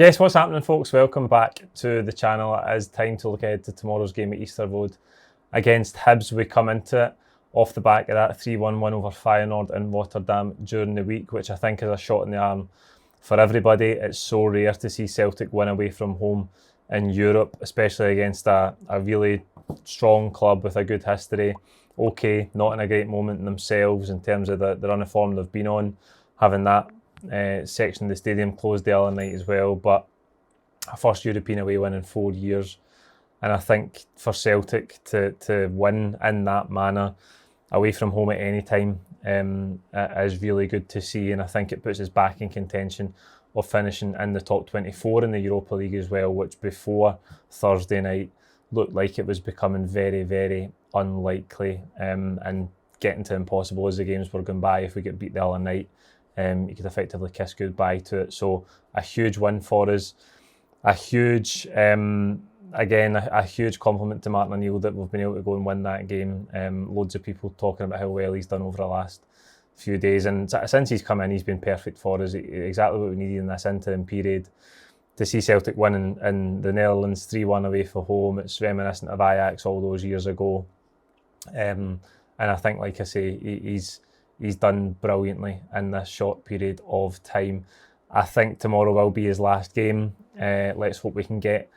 Yes, what's happening, folks? Welcome back to the channel. It is time to look ahead to tomorrow's game at Easter Road against Hibs. We come into it off the back of that 3-1 win over Feyenoord in Rotterdam during the week, which I think is a shot in the arm for everybody. It's so rare to see Celtic win away from home in Europe, especially against a really strong club with a good history. Okay, not in a great moment in themselves in terms of the run of form they've been on, having that section of the stadium closed the other night as well, but a first European away win in 4 years, and I think for Celtic to win in that manner away from home at any time is really good to see, and I think it puts us back in contention of finishing in the top 24 in the Europa League as well, which before Thursday night looked like it was becoming very, very unlikely, and getting to impossible as the games were going by. If we get beat the other night, you could effectively kiss goodbye to it. So a huge win for us, a huge a huge compliment to Martin O'Neill that we've been able to go and win that game. Loads of people talking about how well he's done over the last few days, and since he's come in, he's been perfect for us. Exactly what we needed in this interim period. To see Celtic winning in the Netherlands 3-1 away from home, it's reminiscent of Ajax all those years ago. And I think, like I say, he's done brilliantly in this short period of time. I think tomorrow will be his last game. Let's hope we can get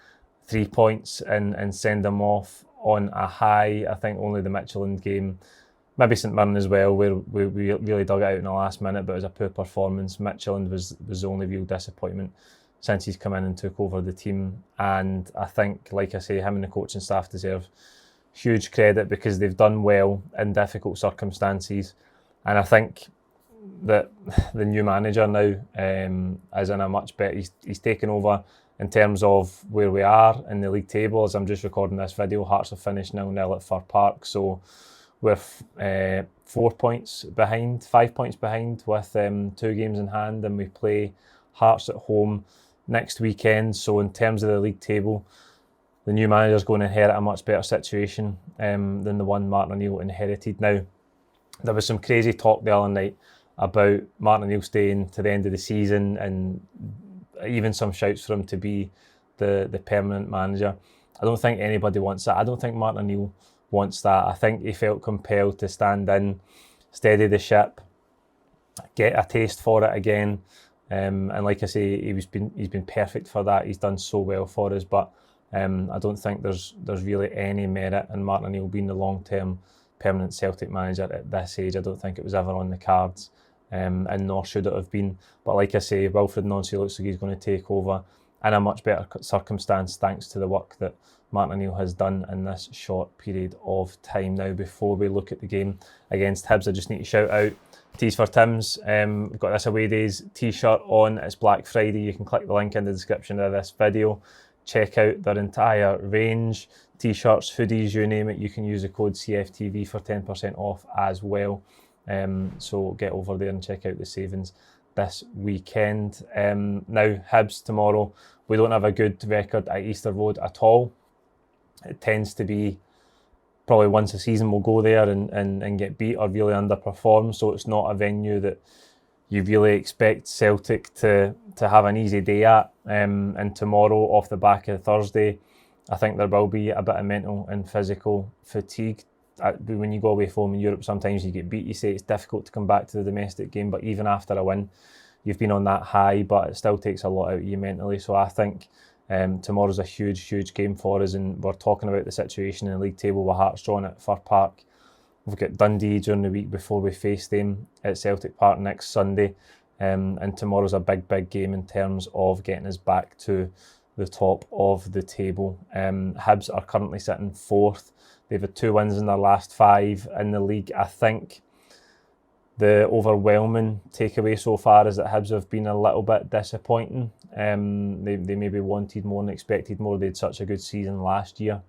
3 points and send him off on a high. I think only the Midtjylland game, maybe St Mirren as well, where we really dug it out in the last minute, but it was a poor performance. Midtjylland was the only real disappointment since he's come in and took over the team. And I think, like I say, him and the coaching staff deserve huge credit because they've done well in difficult circumstances. And I think that the new manager now is in a much better... He's taken over in terms of where we are in the league table. As I'm just recording this video, Hearts have finished 0-0 at Fir Park. So we're 5 points behind with 2 games in hand, and we play Hearts at home next weekend. So in terms of the league table, the new manager's going to inherit a much better situation than the one Martin O'Neill inherited. Now, there was some crazy talk the other night about Martin O'Neill staying to the end of the season, and even some shouts for him to be the permanent manager. I don't think anybody wants that. I don't think Martin O'Neill wants that. I think he felt compelled to stand in, steady the ship, get a taste for it again. And like I say, he's been perfect for that. He's done so well for us, but I don't think there's really any merit in Martin O'Neill being the long-term permanent Celtic manager at this age. I don't think it was ever on the cards, and nor should it have been. But like I say, Wilfried Nancy looks like he's going to take over in a much better circumstance thanks to the work that Martin O'Neill has done in this short period of time. Now, before we look at the game against Hibs, I just need to shout out Tees for Tims. We've got this away days t-shirt on. It's Black Friday. You can click the link in the description of this video. Check out their entire range. T-shirts, hoodies, you name it. You can use the code CFTV for 10% off as well. So get over there and check out the savings this weekend. Now, Hibs tomorrow. We don't have a good record at Easter Road at all. It tends to be probably once a season we'll go there and get beat or really underperform. So it's not a venue that you really expect Celtic to have an easy day at. And tomorrow, off the back of Thursday, I think there will be a bit of mental and physical fatigue. When you go away from home in Europe, sometimes you get beat. You say it's difficult to come back to the domestic game, but even after a win, you've been on that high, but it still takes a lot out of you mentally. So I think tomorrow's a huge game for us, and we're talking about the situation in the league table with Hearts drawn at Fir Park. We've got Dundee during the week before we face them at Celtic Park next Sunday, and tomorrow's a big game in terms of getting us back to the top of the table. Hibs are currently sitting 4th. They've had 2 wins in their last 5 in the league. I think the overwhelming takeaway so far is that Hibs have been a little bit disappointing. They maybe wanted more and expected more. They had such a good season last year.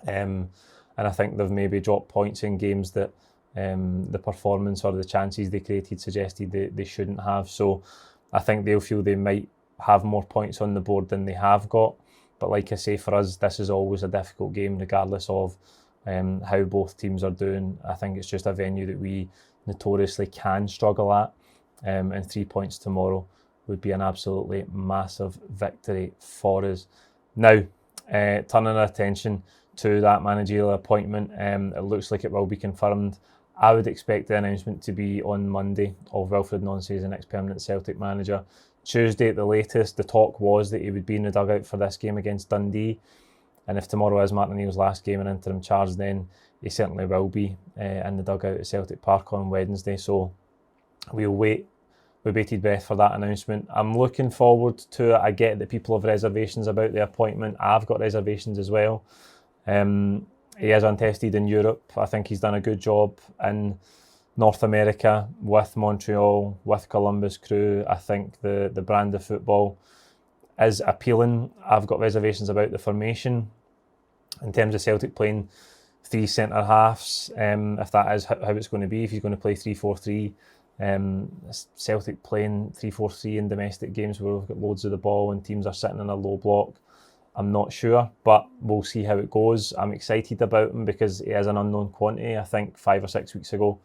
And I think they've maybe dropped points in games that the performance or the chances they created suggested they shouldn't have. So I think they'll feel they might have more points on the board than they have got. But like I say, for us, this is always a difficult game, regardless of how both teams are doing. I think it's just a venue that we notoriously can struggle at. And 3 points tomorrow would be an absolutely massive victory for us. Now, turning our attention to that managerial appointment, it looks like it will be confirmed. I would expect the announcement to be on Monday of Wilfried Nancy as the next permanent Celtic manager. Tuesday at the latest. The talk was that he would be in the dugout for this game against Dundee, and if tomorrow is Martin O'Neill's last game in interim charge, then he certainly will be in the dugout at Celtic Park on Wednesday. So we'll wait with bated breath for that announcement. I'm looking forward to it. I get that people have reservations about the appointment. I've got reservations as well. He is untested in Europe. I think he's done a good job in North America with Montreal, with Columbus Crew. I think the brand of football is appealing. I've got reservations about the formation in terms of Celtic playing 3 centre halves, if that is how it's going to be, if he's going to play 3-4-3. Celtic playing 3-4-3 in domestic games where we've got loads of the ball and teams are sitting in a low block, I'm not sure, but we'll see how it goes. I'm excited about him because he is an unknown quantity. I think 5 or 6 weeks ago,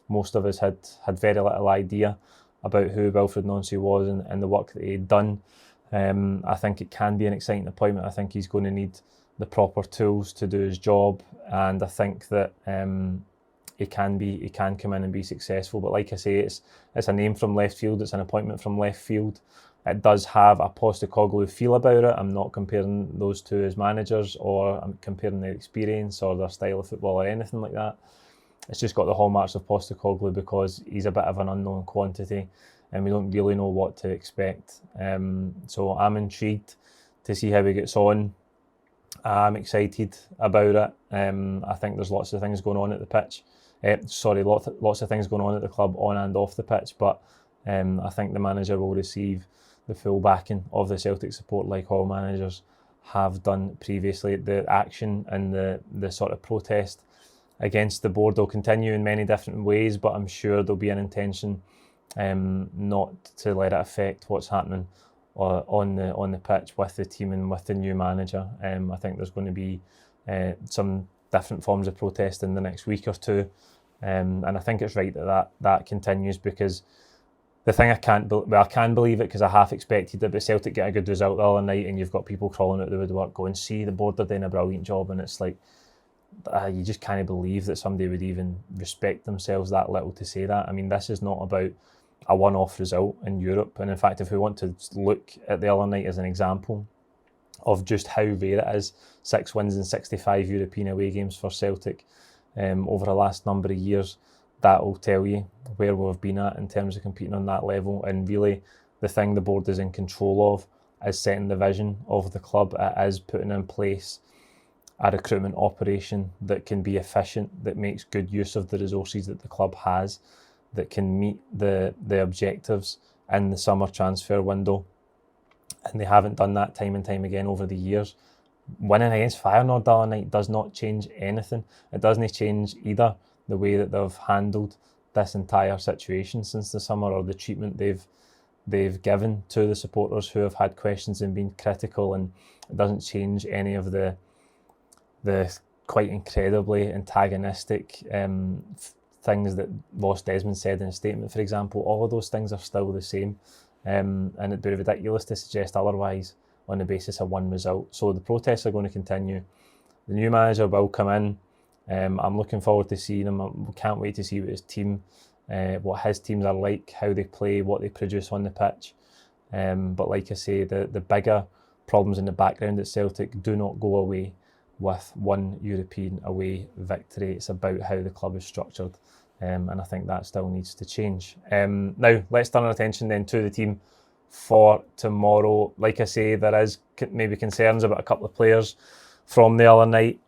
most of us had very little idea about who Wilfried Nancy was and the work that he'd done. I think it can be an exciting appointment. I think he's going to need the proper tools to do his job, and I think that he can come in and be successful. But like I say, it's a name from left field. It's an appointment from left field. It does have a Postecoglou feel about it. I'm not comparing those two as managers, or I'm comparing their experience or their style of football or anything like that. It's just got the hallmarks of Postecoglou because he's a bit of an unknown quantity and we don't really know what to expect. So I'm intrigued to see how he gets on. I'm excited about it. I think there's lots of things going on at the pitch. Lots of things going on at the club on and off the pitch, but I think the manager will receive the full backing of the Celtic support like all managers have done previously. The action and the sort of protest against the board will continue in many different ways, but I'm sure there'll be an intention not to let it affect what's happening on the pitch with the team and with the new manager. I think there's going to be some different forms of protest in the next week or two, and I think it's right that continues, because the thing I can believe it because I half expected it, but Celtic get a good result the other night and you've got people crawling out the woodwork going, see, the board are doing a brilliant job, and it's like, you just can't believe that somebody would even respect themselves that little to say that. I mean, this is not about a one-off result in Europe, and in fact, if we want to look at the other night as an example of just how rare it is, 6 wins in 65 European away games for Celtic over the last number of years, that will tell you where we've been at in terms of competing on that level. And really, the thing the board is in control of is setting the vision of the club. It is putting in place a recruitment operation that can be efficient, that makes good use of the resources that the club has, that can meet the objectives in the summer transfer window. And they haven't done that time and time again over the years. Winning against Feyenoord the other night does not change anything. It doesn't change either the way that they've handled this entire situation since the summer, or the treatment they've given to the supporters who have had questions and been critical, and it doesn't change any of the quite incredibly antagonistic things that Ross Desmond said in a statement, for example. All of those things are still the same, and it'd be ridiculous to suggest otherwise on the basis of one result. So the protests are going to continue. The new manager will come in. I'm looking forward to seeing him. I can't wait to see what his teams are like, how they play, what they produce on the pitch. But like I say, the bigger problems in the background at Celtic do not go away with one European away victory. It's about how the club is structured, and I think that still needs to change. Now, let's turn our attention then to the team for tomorrow. Like I say, there is maybe concerns about a couple of players from the other night.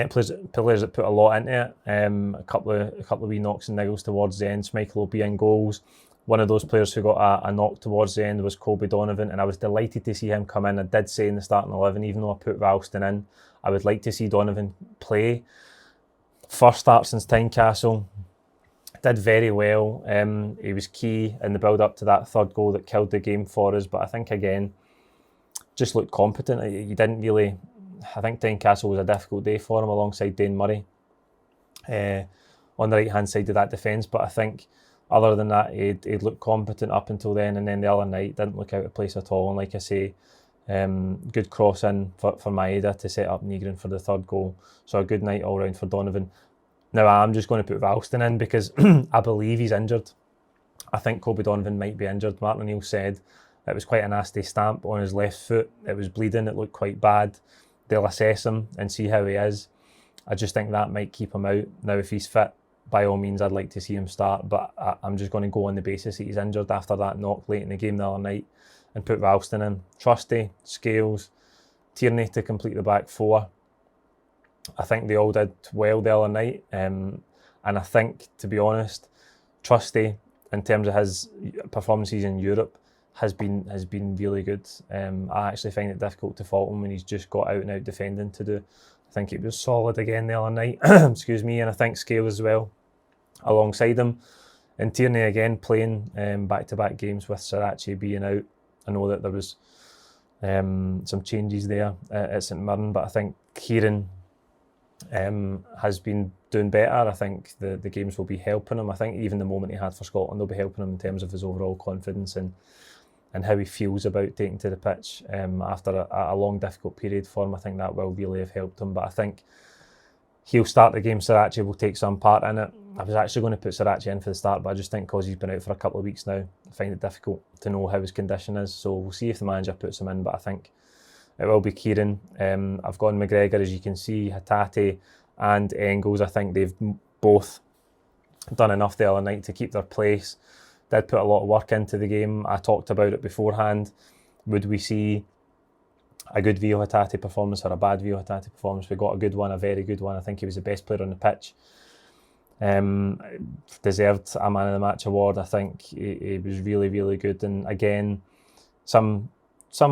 Players that put a lot into it. A couple of wee knocks and niggles towards the end. Schmeichel will be in goals. One of those players who got a knock towards the end was Kobe Donovan, and I was delighted to see him come in. I did say in the starting 11, even though I put Ralston in, I would like to see Donovan play. First start since Tynecastle. Did very well. He was key in the build-up to that third goal that killed the game for us, but I think, again, just looked competent. He didn't really... I think Tynecastle was a difficult day for him alongside Dane Murray on the right-hand side of that defence, but I think other than that, he'd looked competent up until then, and then the other night didn't look out of place at all. And like I say, good cross in for Maeda to set up Nygren for the third goal. So a good night all round for Donovan. Now I'm just going to put Ralston in because I believe he's injured. I think Kobe Donovan might be injured. Martin O'Neill said it was quite a nasty stamp on his left foot. It was bleeding. It looked quite bad. They'll assess him and see how he is. I just think that might keep him out. Now, if he's fit, by all means, I'd like to see him start, but I'm just going to go on the basis that he's injured after that knock late in the game the other night and put Ralston in. Trusty, Scales, Tierney to complete the back four. I think they all did well the other night, and I think, to be honest, Trusty, in terms of his performances in Europe, has been really good. I actually find it difficult to fault him when he's just got out and out defending to do. I think it was solid again the other night, excuse me, and I think Scales as well alongside him. And Tierney again playing back-to-back games with Sirachi being out. I know that there was some changes there at St Mirren, but I think Kieran has been doing better. I think the games will be helping him. I think even the moment he had for Scotland will be helping him in terms of his overall confidence and how he feels about taking to the pitch after a long, difficult period for him. I think that will really have helped him. But I think he'll start the game. Sirachi will take some part in it. I was actually going to put Sirachi in for the start, but I just think because he's been out for a couple of weeks now, I find it difficult to know how his condition is. So we'll see if the manager puts him in, but I think it will be Kieran. I've gone McGregor, as you can see, Hatate and Engels. I think they've both done enough the other night to keep their place. Did put a lot of work into the game. I talked about it beforehand. Would we see a good Vio Hatate performance or a bad Vio Hatate performance? We got a good one, a very good one. I think he was the best player on the pitch. Deserved a Man of the Match award. I think he was really, really good. And again, some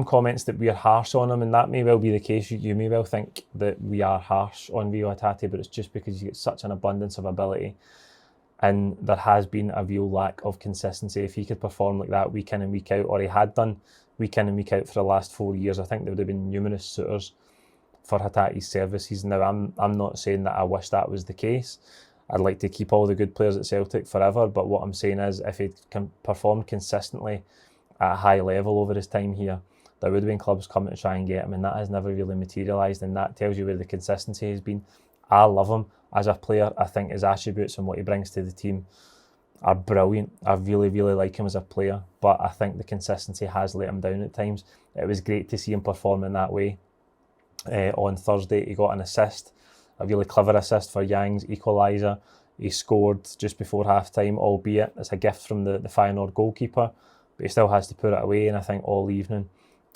comments that we are harsh on him, and that may well be the case. You may well think that we are harsh on Vio Hatate, but it's just because he's got such an abundance of ability. And there has been a real lack of consistency. If he could perform like that week in and week out, or he had done week in and week out for the last 4 years, I think there would have been numerous suitors for Hatate's services. Now, I'm not saying that I wish that was the case. I'd like to keep all the good players at Celtic forever, but what I'm saying is if he can perform consistently at a high level over his time here, there would have been clubs coming to try and get him, and that has never really materialised, and that tells you where the consistency has been. I love him as a player. I think his attributes and what he brings to the team are brilliant. I really, really like him as a player, but I think the consistency has let him down at times. It was great to see him perform in that way. On Thursday, he got an assist, a really clever assist for Yang's equaliser. He scored just before half-time, albeit it's a gift from the Feyenoord goalkeeper, but he still has to put it away, and I think all evening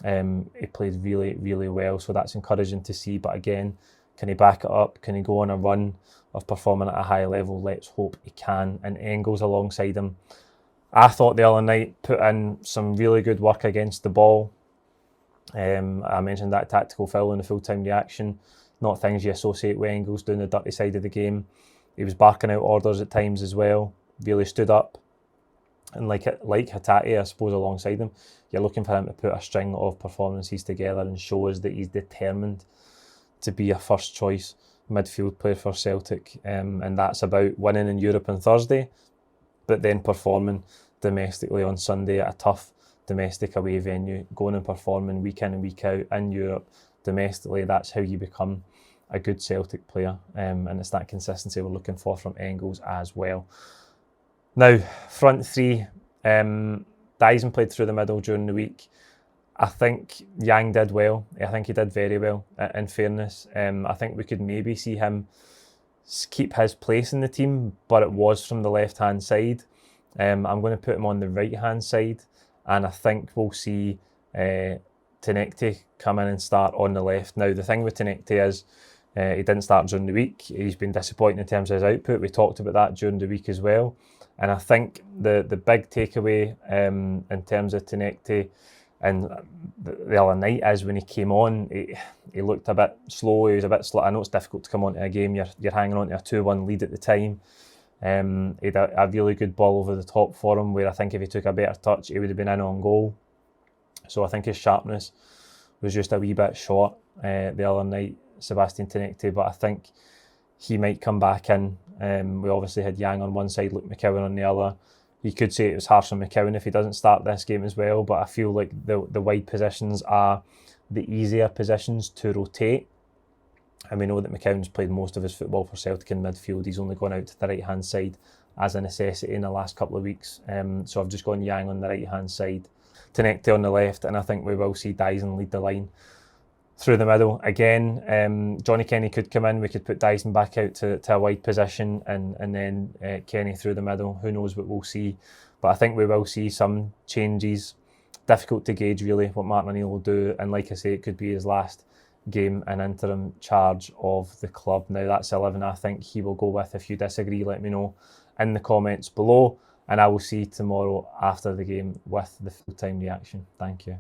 he played really, really well, so that's encouraging to see. But again, can he back it up? Can he go on a run of performing at a high level? Let's hope he can. And Engels alongside him, I thought the other night put in some really good work against the ball. I mentioned that tactical foul in the full-time reaction. Not things you associate with Engels doing the dirty side of the game. He was barking out orders at times as well. Really stood up. And like Hatate, I suppose, alongside him, you're looking for him to put a string of performances together and show us that he's determined to be a first choice midfield player for Celtic, and that's about winning in Europe on Thursday, but then performing domestically on Sunday at a tough domestic away venue, going and performing week in and week out in Europe domestically. That's how you become a good Celtic player, and it's that consistency we're looking for from Engels as well. Now, front three, Dyson played through the middle during the week. I think Yang did well. I think he did very well, in fairness. I think we could maybe see him keep his place in the team, but it was from the left-hand side. I'm going to put him on the right-hand side, and I think we'll see Tenekte come in and start on the left. Now, the thing with Tenekte is he didn't start during the week. He's been disappointing in terms of his output. We talked about that during the week as well. And I think the big takeaway in terms of Tenekte and the other night is when he came on, he looked a bit slow. He was a bit slow. I know it's difficult to come onto a game. You're hanging on to a 2-1 lead at the time. He had a really good ball over the top for him, where I think if he took a better touch, he would have been in on goal. So I think his sharpness was just a wee bit short the other night, Sebastian Tenekte, but I think he might come back in. We obviously had Yang on one side, Luke McKeown on the other. You could say it was harsh on McCowan if he doesn't start this game as well, but I feel like the wide positions are the easier positions to rotate. And we know that McCowan's played most of his football for Celtic in midfield. He's only gone out to the right-hand side as a necessity in the last couple of weeks. So I've just gone Yang on the right-hand side, Tenekte on the left, and I think we will see Dyson lead the line through the middle. Again, Johnny Kenny could come in. We could put Dyson back out to a wide position and then Kenny through the middle. Who knows what we'll see. But I think we will see some changes. Difficult to gauge really what Martin O'Neill will do. And like I say, it could be his last game in interim charge of the club. Now that's 11 I think he will go with. If you disagree, let me know in the comments below. And I will see you tomorrow after the game with the full-time reaction. Thank you.